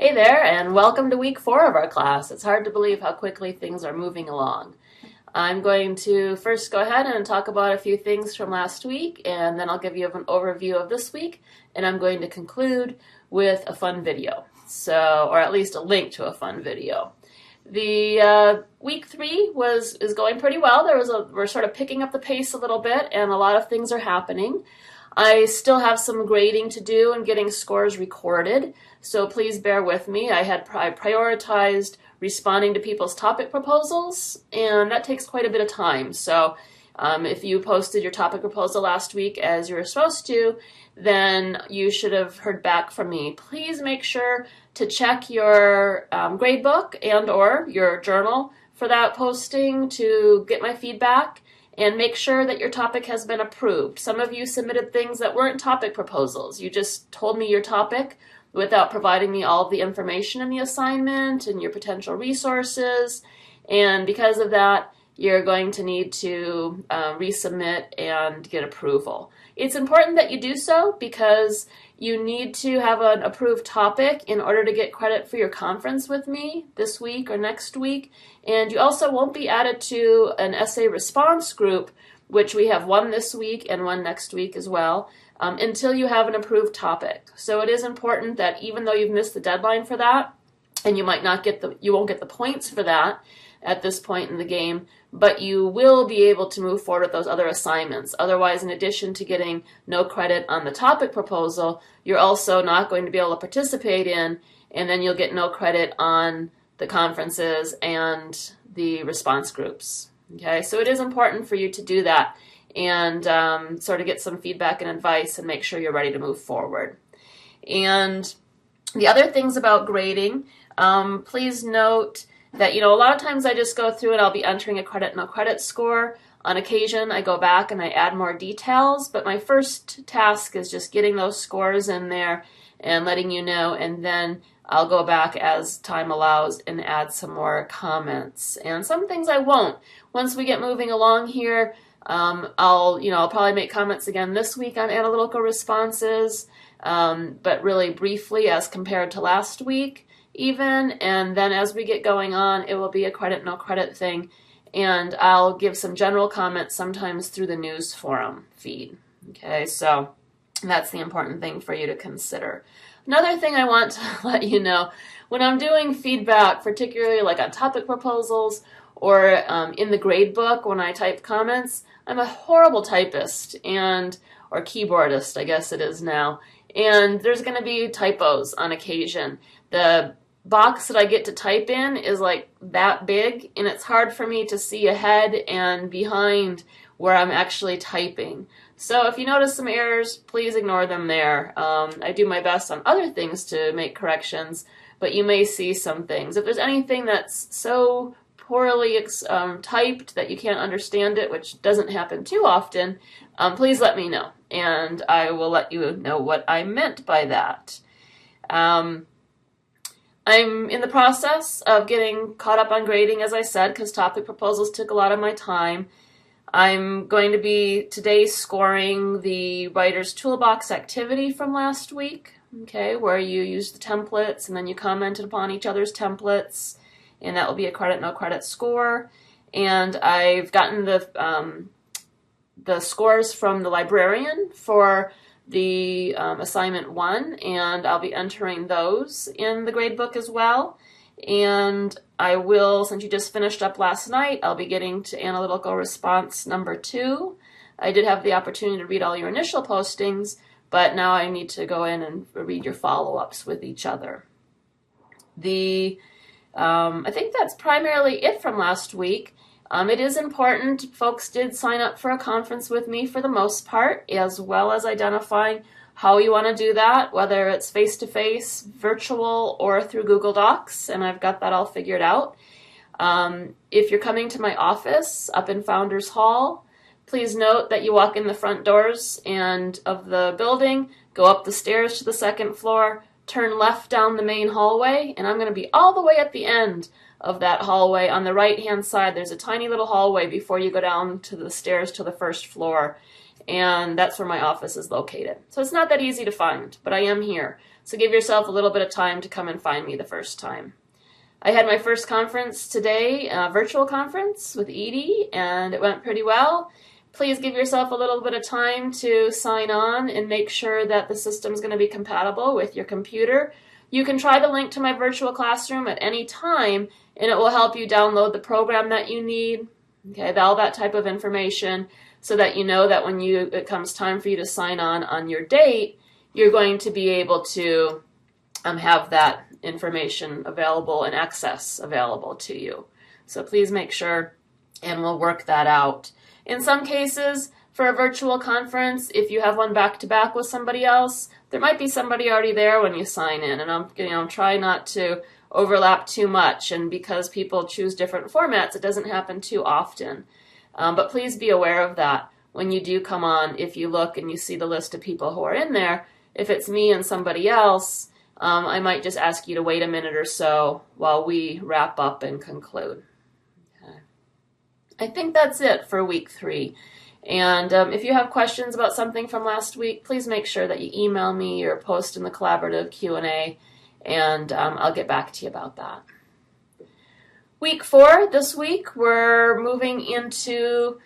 Hey there, and welcome to week 4 of our class. It's hard to believe how quickly things are moving along. I'm going to first go ahead and talk about a few things from last week, and then I'll give you an overview of this week, and I'm going to conclude with a fun video, or at least a link to a fun video. The week 3 is going pretty well. We're sort of picking up the pace a little bit, and a lot of things are happening. I still have some grading to do and getting scores recorded, so please bear with me. I prioritized responding to people's topic proposals, and that takes quite a bit of time. So if you posted your topic proposal last week as you were supposed to, then you should have heard back from me. Please make sure to check your gradebook and or your journal for that posting to get my feedback. And make sure that your topic has been approved. Some of you submitted things that weren't topic proposals. You just told me your topic without providing me all of the information in the assignment and your potential resources. And because of that, you're going to need to resubmit and get approval. It's important that you do so because you need to have an approved topic in order to get credit for your conference with me this week or next week. And you also won't be added to an essay response group, which we have one this week and one next week as well, until you have an approved topic. So it is important that even though you've missed the deadline for that, and you won't get the points for that at this point in the game, but you will be able to move forward with those other assignments. Otherwise, in addition to getting no credit on the topic proposal, you're also not going to be able to participate in, and then you'll get no credit on the conferences and the response groups. Okay, so it is important for you to do that and sort of get some feedback and advice and make sure you're ready to move forward. And the other things about grading, please note that, a lot of times I just go through and I'll be entering a credit, no credit score. On occasion, I go back and I add more details, but my first task is just getting those scores in there and letting you know, and then I'll go back as time allows and add some more comments. And some things I won't. Once we get moving along here, I'll probably make comments again this week on analytical responses, but really briefly as compared to last week even, and then as we get going on, it will be a credit, no credit thing, and I'll give some general comments sometimes through the news forum feed. Okay, so that's the important thing for you to consider. Another thing I want to let you know, when I'm doing feedback, particularly like on topic proposals or in the grade book when I type comments, I'm a horrible typist or keyboardist, I guess it is now, and there's going to be typos on occasion. The box that I get to type in is like that big, and it's hard for me to see ahead and behind where I'm actually typing. So if you notice some errors, please ignore them there. I do my best on other things to make corrections, but you may see some things. If there's anything that's so poorly typed that you can't understand it, which doesn't happen too often, please let me know, and I will let you know what I meant by that. I'm in the process of getting caught up on grading, as I said, because topic proposals took a lot of my time. I'm going to be today scoring the Writer's Toolbox activity from last week, okay, where you use the templates and then you commented upon each other's templates, and that will be a credit, no credit score. And I've gotten the scores from the librarian for the assignment 1, and I'll be entering those in the gradebook as well. And I will, since you just finished up last night, I'll be getting to analytical response number 2. I did have the opportunity to read all your initial postings, but now I need to go in and read your follow-ups with each other. I think that's primarily it from last week. It is important, folks did sign up for a conference with me for the most part, as well as identifying how you want to do that, whether it's face-to-face, virtual, or through Google Docs, and I've got that all figured out. If you're coming to my office up in Founders Hall, please note that you walk in the front doors of the building, go up the stairs to the second floor, turn left down the main hallway, and I'm going to be all the way at the end of that hallway. On the right-hand side, there's a tiny little hallway before you go down to the stairs to the first floor, and that's where my office is located. So it's not that easy to find, but I am here. So give yourself a little bit of time to come and find me the first time. I had my first conference today, a virtual conference with Edie, and it went pretty well. Please give yourself a little bit of time to sign on and make sure that the system is going to be compatible with your computer. You can try the link to my virtual classroom at any time, and it will help you download the program that you need, okay, all that type of information, so that you know that when it comes time for you to sign on your date, you're going to be able to have that information available and access available to you. So please make sure, and we'll work that out. In some cases, for a virtual conference, if you have one back-to-back with somebody else, there might be somebody already there when you sign in, and I'm trying not to overlap too much, and because people choose different formats, it doesn't happen too often. But please be aware of that when you do come on. If you look and you see the list of people who are in there, if it's me and somebody else, I might just ask you to wait a minute or so while we wrap up and conclude. Okay. I think that's it for week 3. And if you have questions about something from last week, please make sure that you email me or post in the collaborative Q&A, and I'll get back to you about that. Week 4, this week, we're moving into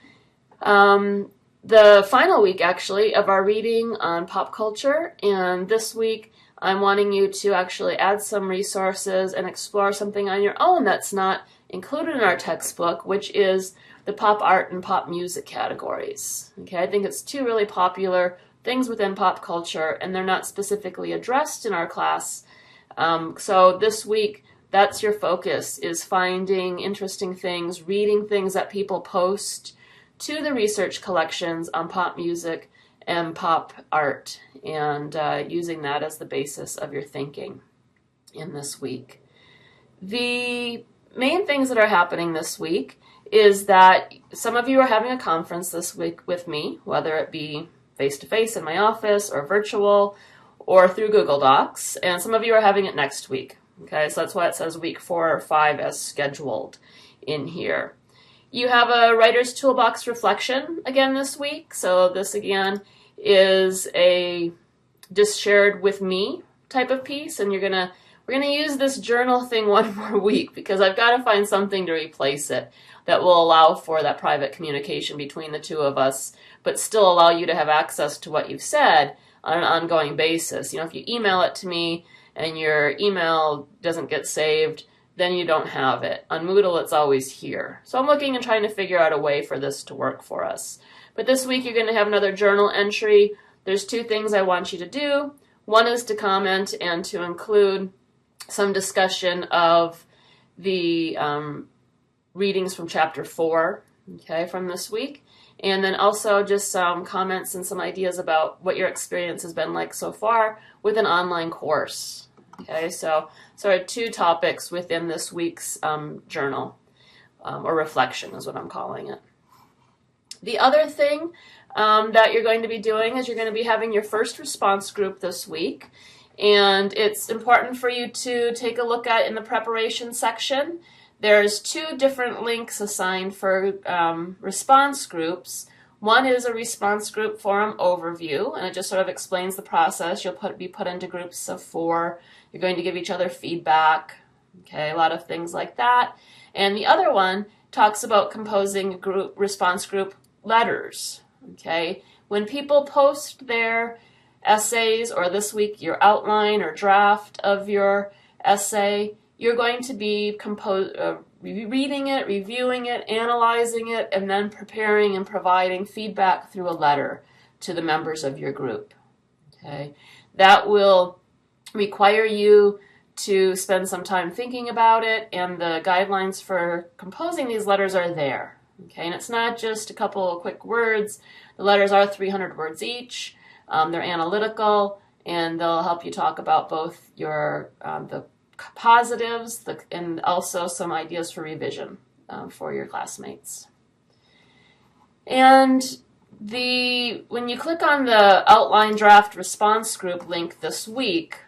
the final week, actually, of our reading on pop culture. And this week, I'm wanting you to actually add some resources and explore something on your own that's not included in our textbook, which is the pop art and pop music categories. Okay, I think it's 2 really popular things within pop culture, and they're not specifically addressed in our class. So this week, that's your focus, is finding interesting things, reading things that people post to the research collections on pop music and pop art, and using that as the basis of your thinking in this week. The main things that are happening this week is that some of you are having a conference this week with me, whether it be face-to-face in my office or virtual or through Google Docs, and some of you are having it next week. Okay, so that's why it says week 4 or 5 as scheduled in here. You have a Writer's Toolbox reflection again this week. So this again is a just shared with me type of piece, and we're gonna use this journal thing one more week because I've got to find something to replace it that will allow for that private communication between the 2 of us, but still allow you to have access to what you've said on an ongoing basis. You know, if you email it to me and your email doesn't get saved, then you don't have it. On Moodle, it's always here. So I'm looking and trying to figure out a way for this to work for us. But this week, you're going to have another journal entry. There's 2 things I want you to do. One is to comment and to include some discussion of the readings from chapter 4, okay, from this week. And then also just some comments and some ideas about what your experience has been like so far with an online course. Okay, so are 2 topics within this week's journal, or reflection is what I'm calling it. The other thing that you're going to be doing is you're going to be having your first response group this week. And it's important for you to take a look at in the preparation section. There's 2 different links assigned for response groups. One is a response group forum overview, and it just sort of explains the process. You'll be put into groups of 4. You're going to give each other feedback, okay, a lot of things like that. And the other one talks about composing response group letters, okay. When people post their essays, or this week your outline or draft of your essay, you're going to be reading it, reviewing it, analyzing it, and then preparing and providing feedback through a letter to the members of your group. Okay, that will require you to spend some time thinking about it, and the guidelines for composing these letters are there. Okay, and it's not just a couple of quick words. The letters are 300 words each. They're analytical, and they'll help you talk about both your the positives and also some ideas for revision for your classmates. And when you click on the outline draft response group link this week,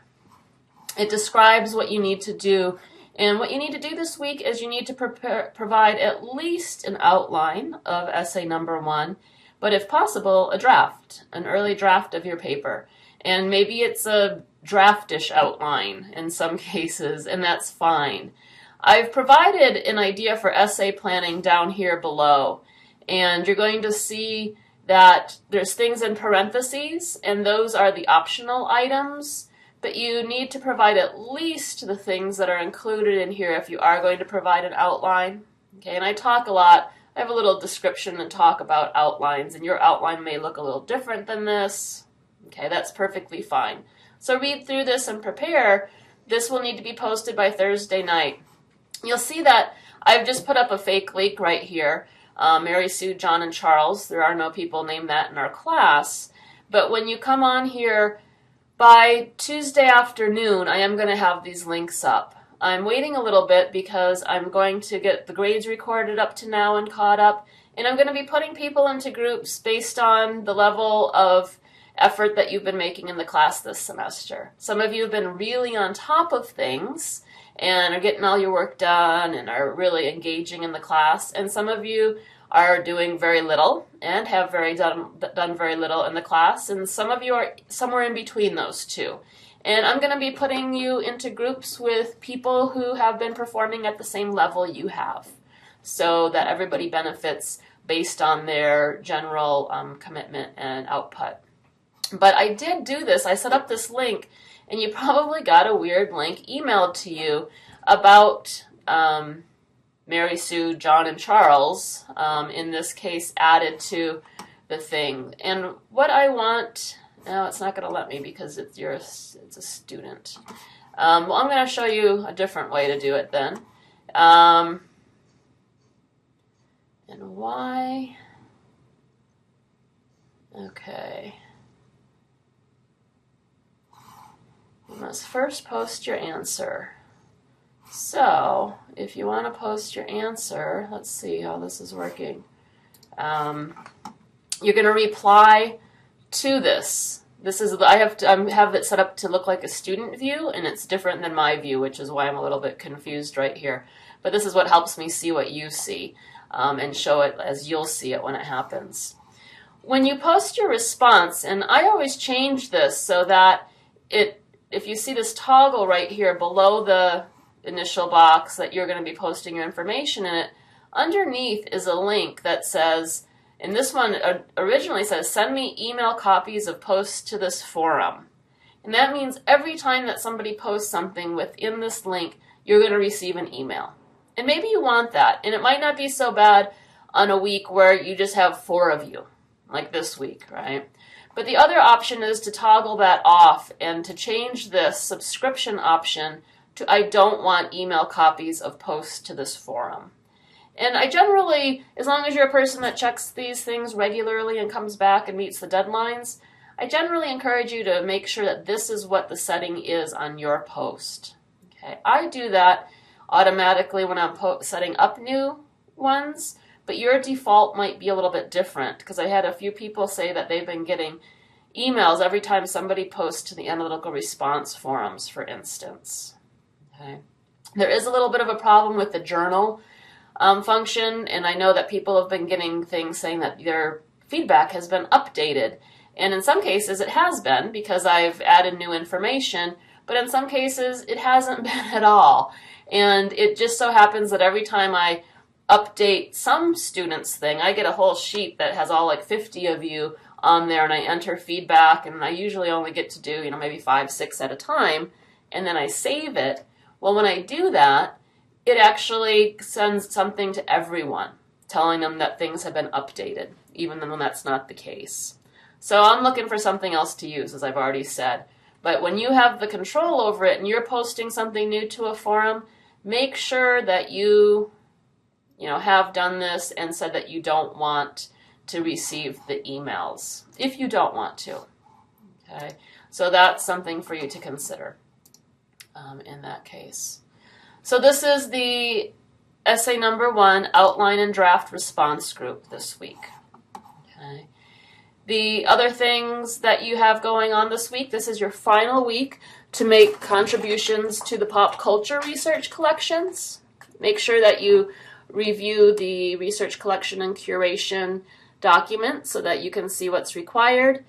it describes what you need to do. And what you need to do this week is you need to provide at least an outline of essay number 1, but if possible, a draft, an early draft of your paper. And maybe it's a draftish outline in some cases, and that's fine. I've provided an idea for essay planning down here below, and you're going to see that there's things in parentheses, and those are the optional items, but you need to provide at least the things that are included in here if you are going to provide an outline. Okay, and I talk a lot. I have a little description and talk about outlines, and your outline may look a little different than this. Okay, that's perfectly fine. So read through this and prepare. This will need to be posted by Thursday night. You'll see that I've just put up a fake link right here. Mary Sue, John, and Charles. There are no people named that in our class. But when you come on here by Tuesday afternoon, I am going to have these links up. I'm waiting a little bit because I'm going to get the grades recorded up to now and caught up. And I'm going to be putting people into groups based on the level of effort that you've been making in the class this semester. Some of you have been really on top of things and are getting all your work done and are really engaging in the class. And some of you are doing very little and have done very little in the class. And some of you are somewhere in between those two. And I'm going to be putting you into groups with people who have been performing at the same level you have, so that everybody benefits based on their general commitment and output. But I did do this. I set up this link, and you probably got a weird link emailed to you about Mary Sue, John, and Charles, in this case, added to the thing. And what I want... No, it's not going to let me because it's a student. Well, I'm going to show you a different way to do it then. And why? Okay. You must first post your answer. So, if you want to post your answer, let's see how this is working. You're going to reply to this. I have it set up to look like a student view, and it's different than my view, which is why I'm a little bit confused right here. But this is what helps me see what you see, and show it as you'll see it when it happens. When you post your response, and I always change this so that if you see this toggle right here below the initial box that you're going to be posting your information in it, underneath is a link that says, and this one originally says, send me email copies of posts to this forum. And that means every time that somebody posts something within this link, you're going to receive an email. And maybe you want that. And it might not be so bad on a week where you just have 4 of you, like this week, right? But the other option is to toggle that off and to change this subscription option to I don't want email copies of posts to this forum. And I generally, as long as you're a person that checks these things regularly and comes back and meets the deadlines, I generally encourage you to make sure that this is what the setting is on your post. Okay, I do that automatically when I'm setting up new ones, but your default might be a little bit different, because I had a few people say that they've been getting emails every time somebody posts to the analytical response forums, for instance. Okay, there is a little bit of a problem with the journal function, and I know that people have been getting things saying that their feedback has been updated, and in some cases it has been because I've added new information, but in some cases it hasn't been at all. And it just so happens that every time I update some student's thing, I get a whole sheet that has all like 50 of you on there, and I enter feedback, and I usually only get to do, maybe 5, 6 at a time, and then I save it. Well, when I do that, it actually sends something to everyone, telling them that things have been updated, even when that's not the case. So I'm looking for something else to use, as I've already said. But when you have the control over it and you're posting something new to a forum, make sure that you have done this and said that you don't want to receive the emails, if you don't want to. Okay, so that's something for you to consider in that case. So this is the essay number 1, outline and draft response group this week. Okay. The other things that you have going on this week, this is your final week to make contributions to the pop culture research collections. Make sure that you review the research collection and curation document so that you can see what's required.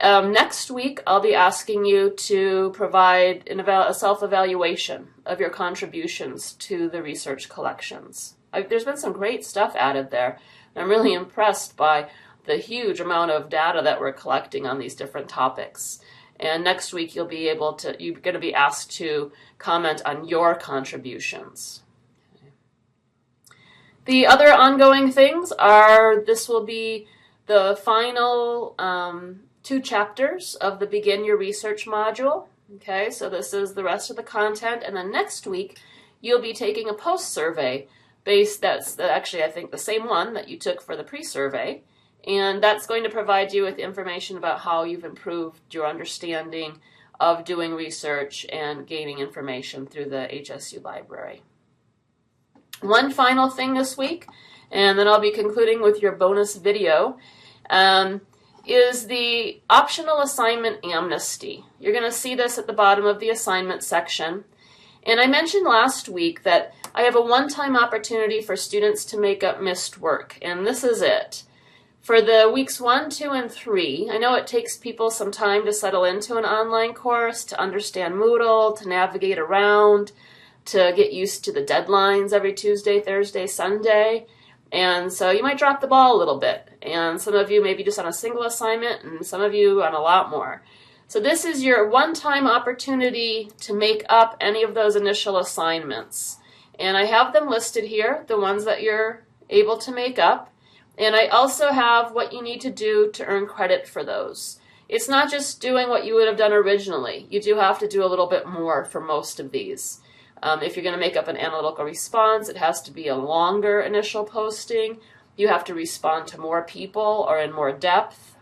Next week, I'll be asking you to provide a self-evaluation of your contributions to the research collections. There's been some great stuff added there. I'm really impressed by the huge amount of data that we're collecting on these different topics. And next week, you're going to be asked to comment on your contributions. The other ongoing things are, this will be the final 2 chapters of the Begin Your Research module. Okay, so this is the rest of the content. And then next week, you'll be taking a post-survey that's actually, I think, the same one that you took for the pre-survey. And that's going to provide you with information about how you've improved your understanding of doing research and gaining information through the HSU library. One final thing this week, and then I'll be concluding with your bonus video, is the optional assignment Amnesty. You're going to see this at the bottom of the assignment section. And I mentioned last week that I have a one-time opportunity for students to make up missed work, and this is it. For the weeks 1, 2, and 3, I know it takes people some time to settle into an online course, to understand Moodle, to navigate around, to get used to the deadlines every Tuesday, Thursday, Sunday. And so you might drop the ball a little bit. And some of you maybe just on a single assignment, and some of you on a lot more. So this is your one-time opportunity to make up any of those initial assignments. And I have them listed here, the ones that you're able to make up. And I also have what you need to do to earn credit for those. It's not just doing what you would have done originally. You do have to do a little bit more for most of these. If you're going to make up an analytical response, it has to be a longer initial posting. You have to respond to more people or in more depth.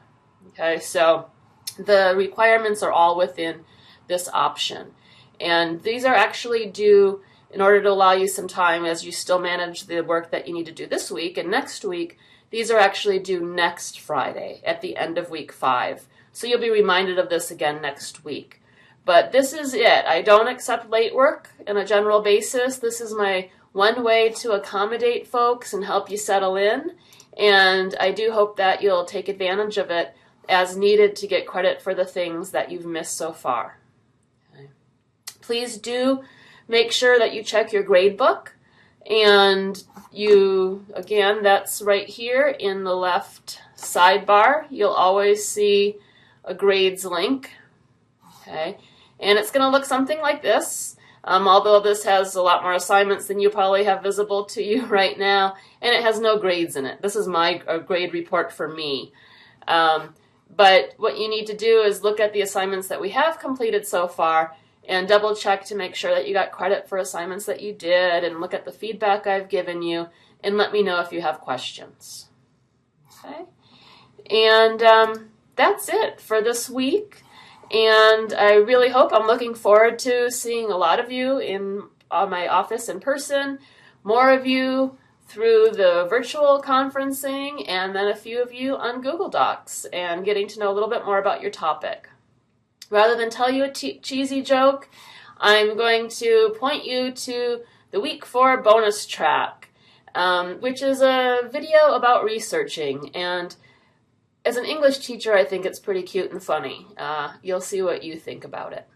Okay, so the requirements are all within this option. And these are actually due in order to allow you some time as you still manage the work that you need to do this week and next week. These are actually due next Friday at the end of week 5. So you'll be reminded of this again next week. But this is it. I don't accept late work on a general basis. This is my one way to accommodate folks and help you settle in. And I do hope that you'll take advantage of it as needed to get credit for the things that you've missed so far. Okay. Please do make sure that you check your grade book. And again, that's right here in the left sidebar. You'll always see a grades link. Okay. And it's going to look something like this. Although this has a lot more assignments than you probably have visible to you right now. And it has no grades in it. This is my grade report for me. But what you need to do is look at the assignments that we have completed so far and double check to make sure that you got credit for assignments that you did, and look at the feedback I've given you and let me know if you have questions. Okay? And that's it for this week. And I really hope, I'm looking forward to seeing a lot of you in my office in person, more of you through the virtual conferencing, and then a few of you on Google Docs, and getting to know a little bit more about your topic. Rather than tell you a cheesy joke, I'm going to point you to the Week 4 bonus track, which is a video about researching. And as an English teacher, I think it's pretty cute and funny. You'll see what you think about it.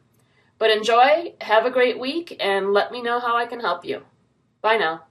But enjoy, have a great week, and let me know how I can help you. Bye now.